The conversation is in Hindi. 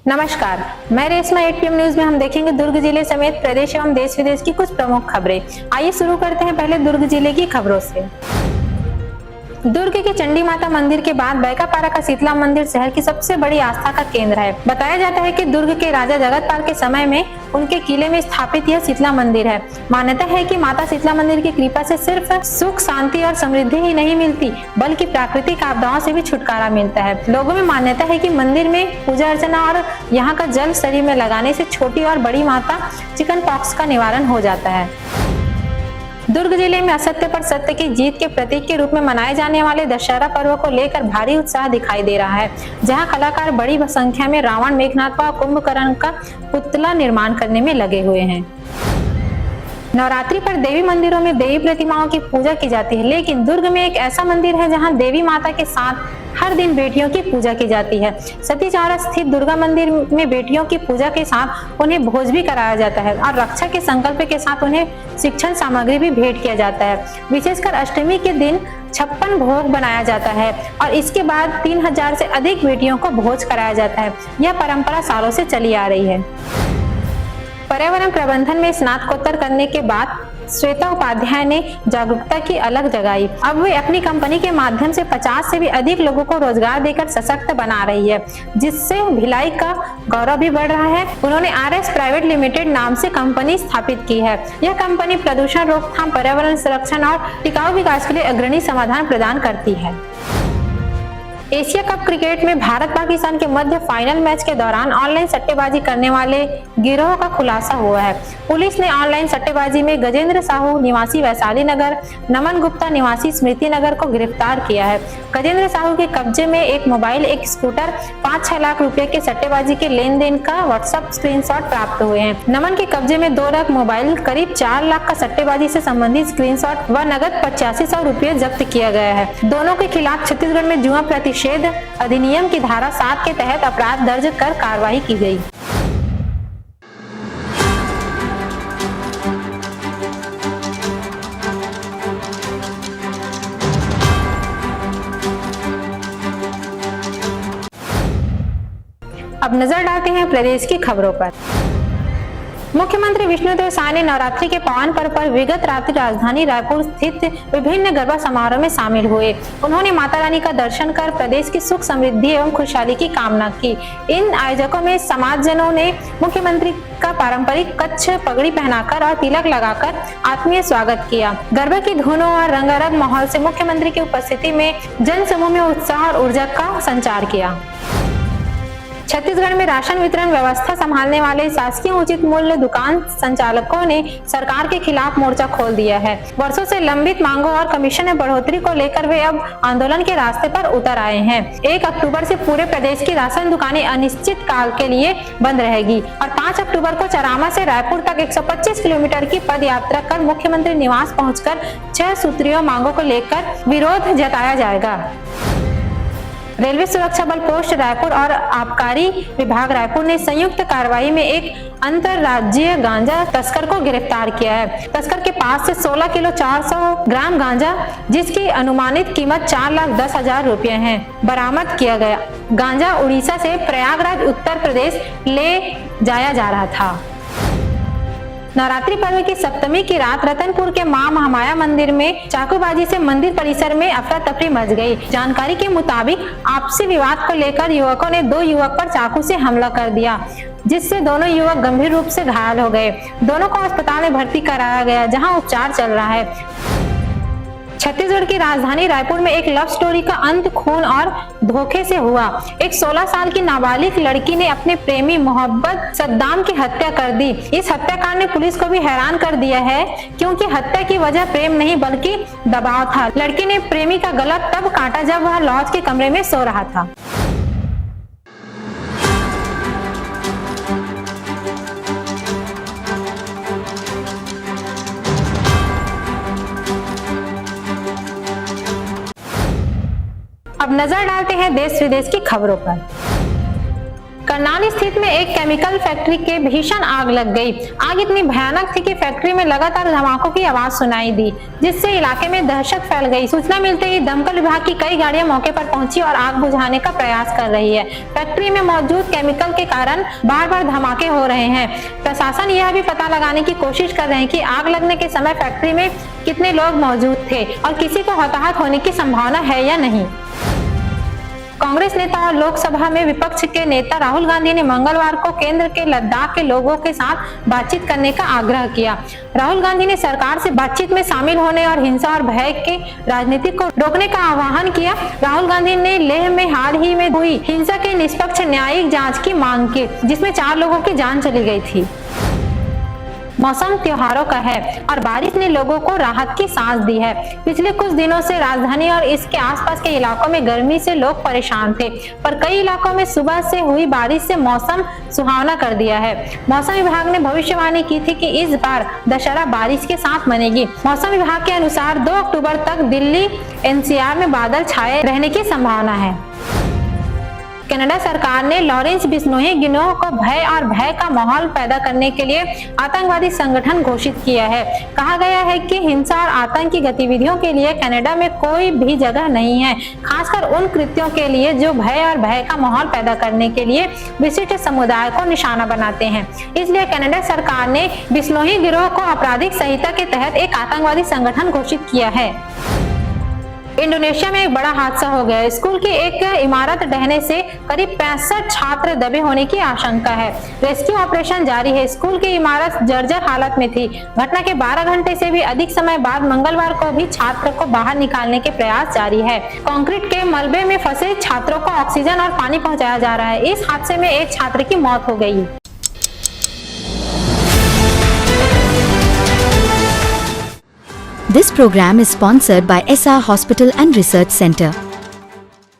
नमस्कार, मैं रेशमा 8 PM न्यूज में हम देखेंगे दुर्ग जिले समेत प्रदेश एवं देश विदेश की कुछ प्रमुख खबरें। आइए शुरू करते हैं पहले दुर्ग जिले की खबरों से। दुर्ग के चंडी माता मंदिर के बाद बैकापारा का शीतला मंदिर शहर की सबसे बड़ी आस्था का केंद्र है। बताया जाता है कि दुर्ग के राजा जगतपाल के समय में उनके किले में स्थापित यह शीतला मंदिर है। मान्यता है कि माता शीतला मंदिर की कृपा से सिर्फ सुख, शांति और समृद्धि ही नहीं मिलती, बल्कि प्राकृतिक आपदाओं से भी छुटकारा मिलता है। लोगों में मान्यता है कि मंदिर में पूजा अर्चना और यहाँ का जल शरीर में लगाने से छोटी और बड़ी माता चिकन पॉक्स का निवारण हो जाता है। दुर्ग जिले में असत्य पर सत्य की जीत के प्रतीक के रूप में मनाए जाने वाले दशहरा पर्व को लेकर भारी उत्साह दिखाई दे रहा है, जहां कलाकार बड़ी संख्या में रावण, मेघनाथ व कुंभकर्ण का पुतला निर्माण करने में लगे हुए हैं। नवरात्रि पर देवी मंदिरों में देवी प्रतिमाओं की पूजा की जाती है, लेकिन दुर्ग में एक ऐसा मंदिर है जहां देवी माता के साथ हर दिन बेटियों की पूजा की जाती है। सती चौरा स्थित दुर्गा मंदिर में बेटियों की पूजा के साथ उन्हें भोज भी कराया जाता है और रक्षा के संकल्प के साथ उन्हें शिक्षण सामग्री भी भेंट किया जाता है। विशेषकर अष्टमी के दिन 56 भोग बनाया जाता है और इसके बाद 3000 से अधिक बेटियों को भोज कराया जाता है। यह परंपरा सालों से चली आ रही है। पर्यावरण प्रबंधन में स्नातकोत्तर करने के बाद श्वेता उपाध्याय ने जागरूकता की अलग जगाई। अब वे अपनी कंपनी के माध्यम से 50 से भी अधिक लोगों को रोजगार देकर सशक्त बना रही है, जिससे भिलाई का गौरव भी बढ़ रहा है। उन्होंने RS प्राइवेट लिमिटेड नाम से कंपनी स्थापित की है। यह कंपनी प्रदूषण रोकथाम, पर्यावरण संरक्षण और टिकाऊ विकास के लिए अग्रणी समाधान प्रदान करती है। एशिया कप क्रिकेट में भारत पाकिस्तान के मध्य फाइनल मैच के दौरान ऑनलाइन सट्टेबाजी करने वाले गिरोह का खुलासा हुआ है। पुलिस ने ऑनलाइन सट्टेबाजी में गजेंद्र साहू निवासी वैशाली नगर, नमन गुप्ता निवासी स्मृति नगर को गिरफ्तार किया है। गजेंद्र साहू के कब्जे में एक मोबाइल, एक स्कूटर, 5-6 लाख रुपए के सट्टेबाजी के लेन देन का व्हाट्सएप स्क्रीनशॉट प्राप्त हुए हैं। नमन के कब्जे में 2 लाख मोबाइल, करीब 4 लाख का सट्टेबाजी से संबंधित स्क्रीनशॉट व नगद 8500 रुपये जब्त किया गया है। दोनों के खिलाफ छत्तीसगढ़ में जुआ प्रतिषेध अधिनियम की धारा 7 के तहत अपराध दर्ज कर कार्रवाई की गई। अब नजर डालते हैं प्रदेश की खबरों पर। मुख्यमंत्री विष्णुदेव साय ने नवरात्रि के पावन पर्व पर विगत रात्रि राजधानी रायपुर स्थित विभिन्न गरबा समारोह में शामिल हुए। उन्होंने माता रानी का दर्शन कर प्रदेश की सुख, समृद्धि एवं खुशहाली की कामना की। इन आयोजकों में समाजजनों ने मुख्यमंत्री का पारंपरिक कच्छ पगड़ी पहनाकर और तिलक लगाकर आत्मीय स्वागत किया। गरबा की धुनों और रंगारंग माहौल से मुख्यमंत्री की उपस्थिति में जन समूह में उत्साह और ऊर्जा का संचार किया। छत्तीसगढ़ में राशन वितरण व्यवस्था संभालने वाले शासकीय उचित मूल्य दुकान संचालकों ने सरकार के खिलाफ मोर्चा खोल दिया है। वर्षों से लंबित मांगों और कमीशन में बढ़ोतरी को लेकर वे अब आंदोलन के रास्ते पर उतर आए हैं। 1 अक्टूबर से पूरे प्रदेश की राशन दुकानें अनिश्चित काल के लिए बंद रहेगी और 5 अक्टूबर को चरामा से रायपुर तक 125 किलोमीटर की पद यात्रा कर मुख्यमंत्री निवास पहुंचकर 6 सूत्रीय मांगों को लेकर विरोध जताया जाएगा। रेलवे सुरक्षा बल पोस्ट रायपुर और आबकारी विभाग रायपुर ने संयुक्त कार्रवाई में एक अंतरराज्यीय गांजा तस्कर को गिरफ्तार किया है। तस्कर के पास से 16 किलो 400 ग्राम गांजा, जिसकी अनुमानित कीमत 4,10,000 रुपए है, बरामद किया गया। गांजा उड़ीसा से प्रयागराज उत्तर प्रदेश ले जाया जा रहा था। नवरात्रि पर्व की सप्तमी की रात रतनपुर के मां महामाया मंदिर में चाकूबाजी से मंदिर परिसर में अफरा तफरी मच गई। जानकारी के मुताबिक आपसी विवाद को लेकर युवकों ने 2 युवक पर चाकू से हमला कर दिया, जिससे दोनों युवक गंभीर रूप से घायल हो गए। दोनों को अस्पताल में भर्ती कराया गया, जहां उपचार चल रहा है। छत्तीसगढ़ की राजधानी रायपुर में एक लव स्टोरी का अंत खून और धोखे से हुआ। एक 16 साल की नाबालिग लड़की ने अपने प्रेमी मोहब्बत सद्दाम की हत्या कर दी। इस हत्याकांड ने पुलिस को भी हैरान कर दिया है, क्योंकि हत्या की वजह प्रेम नहीं बल्कि दबाव था। लड़की ने प्रेमी का गला तब काटा जब वह लॉज के कमरे में सो रहा था। अब नजर डालते हैं देश विदेश की खबरों पर। करनाल स्थित में एक केमिकल फैक्ट्री के भीषण आग लग गई। आग इतनी भयानक थी कि फैक्ट्री में लगातार धमाकों की आवाज सुनाई दी, जिससे इलाके में दहशत फैल गई। सूचना मिलते ही दमकल विभाग की कई गाड़ियां मौके पर पहुंची और आग बुझाने का प्रयास कर रही है। फैक्ट्री में मौजूद केमिकल के कारण बार बार धमाके हो रहे हैं। प्रशासन यह भी पता लगाने की कोशिश कर रहे हैं कि आग लगने के समय फैक्ट्री में कितने लोग मौजूद थे और किसी को हताहत होने की संभावना है या नहीं। कांग्रेस नेता और लोकसभा में विपक्ष के नेता राहुल गांधी ने मंगलवार को केंद्र के लद्दाख के लोगों के साथ बातचीत करने का आग्रह किया। राहुल गांधी ने सरकार से बातचीत में शामिल होने और हिंसा और भय के राजनीति को रोकने का आह्वान किया। राहुल गांधी ने लेह में हाल ही में हुई हिंसा के निष्पक्ष न्यायिक जांच की मांग की, जिसमें 4 लोगों की जान चली गई थी। मौसम त्योहारों का है और बारिश ने लोगों को राहत की सांस दी है। पिछले कुछ दिनों से राजधानी और इसके आसपास के इलाकों में गर्मी से लोग परेशान थे, पर कई इलाकों में सुबह से हुई बारिश से मौसम सुहावना कर दिया है। मौसम विभाग ने भविष्यवाणी की थी कि इस बार दशहरा बारिश के साथ मनेगी। मौसम विभाग के अनुसार 2 अक्टूबर तक दिल्ली एनसीआर में बादल छाए रहने की संभावना है। कनाडा सरकार ने लॉरेंस बिश्नोई गिरोह को भय का माहौल पैदा करने के लिए आतंकवादी संगठन घोषित किया है। कहा गया है कि हिंसा और आतंकी गतिविधियों के लिए कनाडा में कोई भी जगह नहीं है, खासकर उन कृत्यों के लिए जो भय का माहौल पैदा करने के लिए विशिष्ट समुदाय को निशाना बनाते हैं। इसलिए कनाडा सरकार ने बिश्नोई गिरोह को आपराधिक संहिता के तहत एक आतंकवादी संगठन घोषित किया है। इंडोनेशिया में एक बड़ा हादसा हो गया। स्कूल की एक इमारत ढहने से करीब 65 छात्र दबे होने की आशंका है। रेस्क्यू ऑपरेशन जारी है। स्कूल की इमारत जर्जर हालत में थी। घटना के 12 घंटे से भी अधिक समय बाद मंगलवार को भी छात्र को बाहर निकालने के प्रयास जारी है। कंक्रीट के मलबे में फंसे छात्रों को ऑक्सीजन और पानी पहुंचाया जा रहा है। इस हादसे में एक छात्र की मौत हो गई। This program is sponsored by SR Hospital and Research Center.